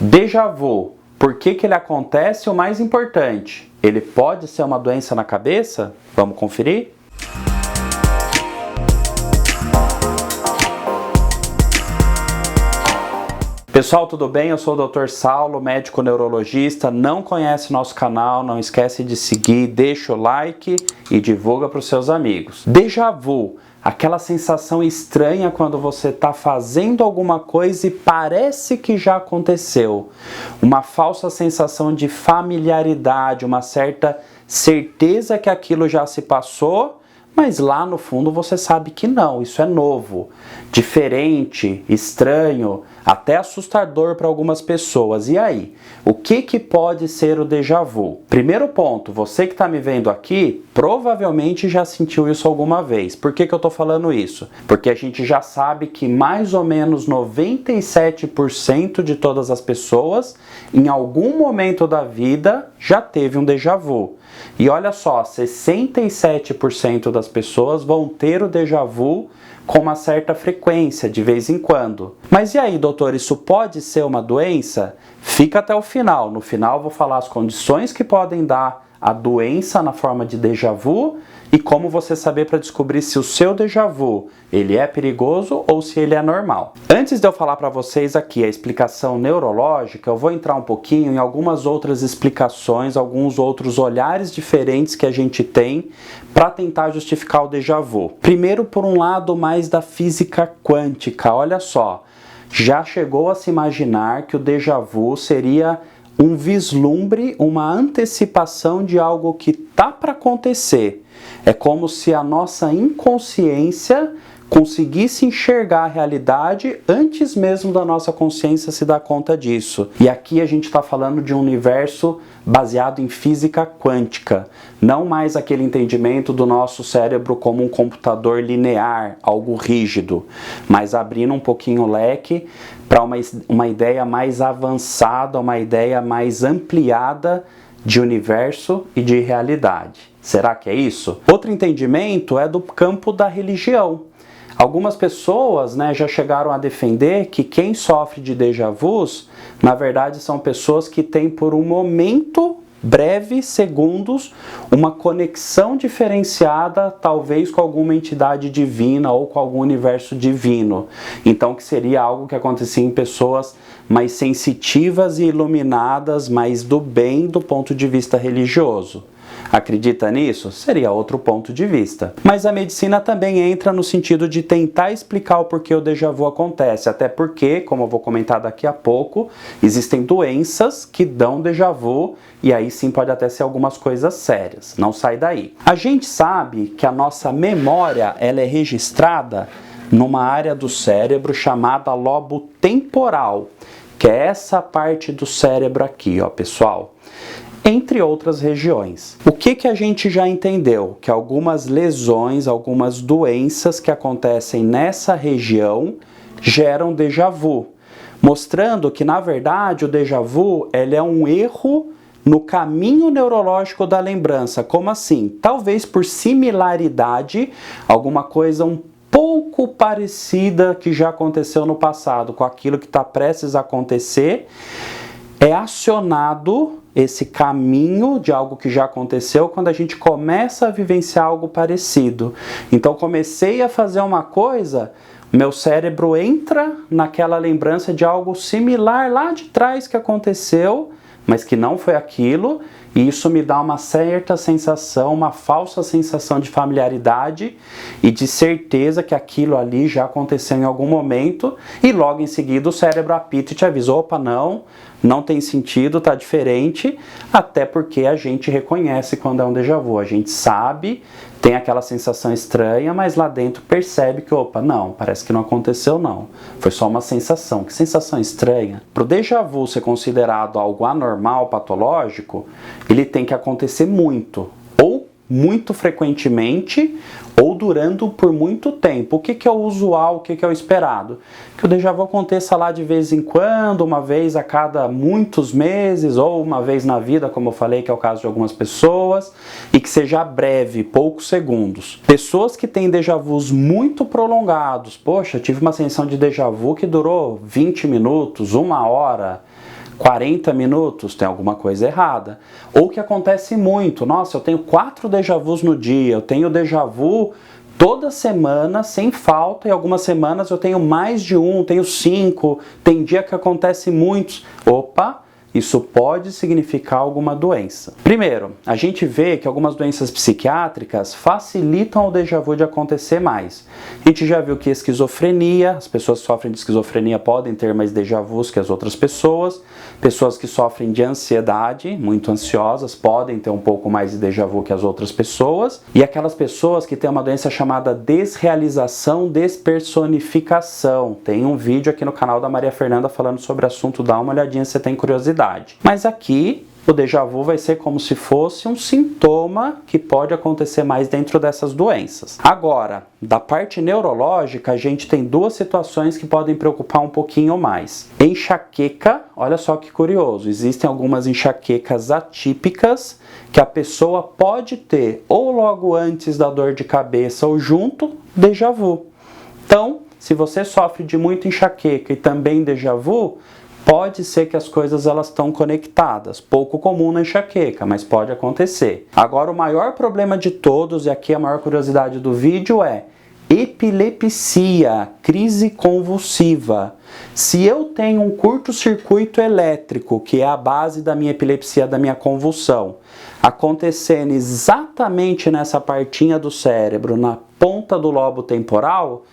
Déjà vu, por que ele acontece? O mais importante, ele pode ser uma doença na cabeça? Vamos conferir? Pessoal, tudo bem? Eu sou o Dr. Saulo, médico neurologista. Não conhece nosso canal? Não esquece de seguir, deixa o like e divulga para os seus amigos. Déjà vu, aquela sensação estranha quando você está fazendo alguma coisa e parece que já aconteceu. Uma falsa sensação de familiaridade, uma certa certeza que aquilo já se passou, mas lá no fundo você sabe que não, isso é novo, diferente, estranho, até assustador para algumas pessoas. E aí, o que pode ser o déjà vu? Primeiro ponto, você que está me vendo aqui, provavelmente já sentiu isso alguma vez. Por que eu estou falando isso? Porque a gente já sabe que mais ou menos 97% de todas as pessoas, em algum momento da vida, já teve um déjà vu. E olha só, 67% das pessoas vão ter o déjà vu com uma certa frequência, de vez em quando. Mas e aí, doutor, isso pode ser uma doença? Fica até o final. No final eu vou falar as condições que podem dar a doença na forma de déjà vu e como você saber para descobrir se o seu déjà vu ele é perigoso ou se ele é normal. Antes de eu falar para vocês aqui a explicação neurológica, eu vou entrar um pouquinho em algumas outras explicações, alguns outros olhares diferentes que a gente tem para tentar justificar o déjà vu. Primeiro, por um lado mais da física quântica. Olha só, já chegou a se imaginar que o déjà vu seria um vislumbre, uma antecipação de algo que tá para acontecer. É como se a nossa inconsciência conseguisse enxergar a realidade antes mesmo da nossa consciência se dar conta disso. E aqui a gente está falando de um universo baseado em física quântica, não mais aquele entendimento do nosso cérebro como um computador linear, algo rígido, mas abrindo um pouquinho o leque para uma ideia mais avançada, uma ideia mais ampliada de universo e de realidade. Será que é isso? Outro entendimento é do campo da religião. Algumas pessoas, já chegaram a defender que quem sofre de déjà vus, na verdade, são pessoas que têm por um momento, breves segundos, uma conexão diferenciada, talvez com alguma entidade divina ou com algum universo divino. Então, que seria algo que acontecia em pessoas mais sensitivas e iluminadas, mais do bem do ponto de vista religioso. Acredita nisso? Seria outro ponto de vista. Mas a medicina também entra no sentido de tentar explicar o porquê o déjà vu acontece, até porque, como eu vou comentar daqui a pouco, existem doenças que dão déjà vu e aí sim pode até ser algumas coisas sérias. Não sai daí. A gente sabe que a nossa memória ela é registrada numa área do cérebro chamada lobo temporal, que é essa parte do cérebro aqui, ó, pessoal. Entre outras regiões. O que a gente já entendeu? Que algumas lesões, algumas doenças que acontecem nessa região geram déjà vu, mostrando que, na verdade, o déjà vu ele é um erro no caminho neurológico da lembrança. Como assim? Talvez por similaridade, alguma coisa um pouco parecida que já aconteceu no passado com aquilo que está prestes a acontecer, é acionado esse caminho de algo que já aconteceu quando a gente começa a vivenciar algo parecido. Então comecei a fazer uma coisa, meu cérebro entra naquela lembrança de algo similar lá de trás que aconteceu, mas que não foi aquilo, e isso me dá uma certa sensação, uma falsa sensação de familiaridade e de certeza que aquilo ali já aconteceu em algum momento, e logo em seguida o cérebro apita e te avisa, opa, não tem sentido, tá diferente, até porque a gente reconhece quando é um déjà vu, a gente sabe, tem aquela sensação estranha, mas lá dentro percebe que, opa, não, parece que não aconteceu não, foi só uma sensação. Que sensação estranha. Para o déjà vu ser considerado algo anormal, patológico, ele tem que acontecer muito, ou muito frequentemente, ou durando por muito tempo. O que é o usual, o que é o esperado? Que o déjà vu aconteça lá de vez em quando, uma vez a cada muitos meses, ou uma vez na vida, como eu falei, que é o caso de algumas pessoas, e que seja breve, poucos segundos. Pessoas que têm déjà vus muito prolongados, poxa, eu tive uma sensação de déjà vu que durou 20 minutos, 1 hora, 40 minutos, tem alguma coisa errada. Ou que acontece muito, nossa, eu tenho 4 déjà vus no dia, eu tenho déjà vu toda semana, sem falta, e algumas semanas eu tenho mais de um, tenho 5, tem dia que acontece muitos. Opa! Isso pode significar alguma doença. Primeiro, a gente vê que algumas doenças psiquiátricas facilitam o déjà vu de acontecer mais. A gente já viu que esquizofrenia, as pessoas que sofrem de esquizofrenia podem ter mais déjà vus que as outras pessoas. Pessoas que sofrem de ansiedade, muito ansiosas, podem ter um pouco mais de déjà vu que as outras pessoas. E aquelas pessoas que têm uma doença chamada desrealização, despersonificação. Tem um vídeo aqui no canal da Maria Fernanda falando sobre o assunto, dá uma olhadinha se você tem curiosidade. Mas aqui o déjà vu vai ser como se fosse um sintoma que pode acontecer mais dentro dessas doenças. Agora, da parte neurológica, a gente tem 2 situações que podem preocupar um pouquinho mais. Enxaqueca, olha só que curioso, existem algumas enxaquecas atípicas que a pessoa pode ter ou logo antes da dor de cabeça ou junto, déjà vu. Então, se você sofre de muita enxaqueca e também déjà vu, pode ser que as coisas elas estão conectadas, pouco comum na enxaqueca, mas pode acontecer. Agora o maior problema de todos, e aqui a maior curiosidade do vídeo é epilepsia, crise convulsiva. Se eu tenho um curto-circuito elétrico, que é a base da minha epilepsia, da minha convulsão, acontecendo exatamente nessa partinha do cérebro, na ponta do lobo temporal,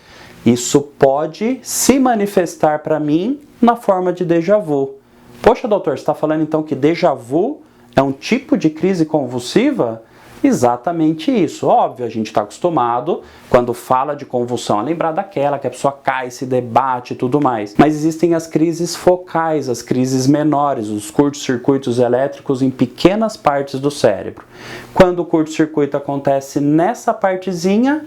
isso pode se manifestar para mim na forma de déjà vu. Poxa, doutor, você está falando então que déjà vu é um tipo de crise convulsiva? Exatamente isso. Óbvio, a gente está acostumado, quando fala de convulsão, a lembrar daquela que a pessoa cai, se debate e tudo mais. Mas existem as crises focais, as crises menores, os curtos-circuitos elétricos em pequenas partes do cérebro. Quando o curto-circuito acontece nessa partezinha,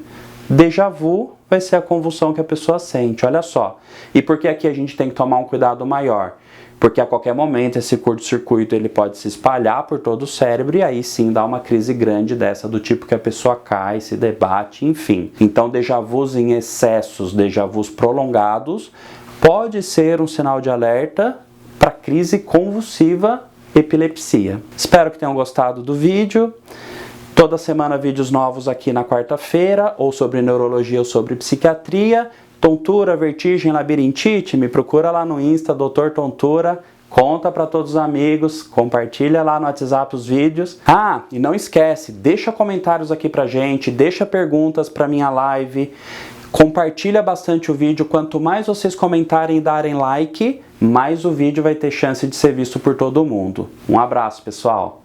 déjà vu vai ser a convulsão que a pessoa sente, olha só. E por que aqui a gente tem que tomar um cuidado maior? Porque a qualquer momento esse curto-circuito ele pode se espalhar por todo o cérebro e aí sim dá uma crise grande dessa, do tipo que a pessoa cai, se debate, enfim. Então déjà vus em excessos, déjà vus prolongados, pode ser um sinal de alerta para crise convulsiva, epilepsia. Espero que tenham gostado do vídeo. Toda semana vídeos novos aqui na quarta-feira, ou sobre neurologia ou sobre psiquiatria. Tontura, vertigem, labirintite, me procura lá no Insta, Dr. Tontura. Conta para todos os amigos, compartilha lá no WhatsApp os vídeos. Ah, e não esquece, deixa comentários aqui pra gente, deixa perguntas pra minha live. Compartilha bastante o vídeo, quanto mais vocês comentarem e darem like, mais o vídeo vai ter chance de ser visto por todo mundo. Um abraço, pessoal!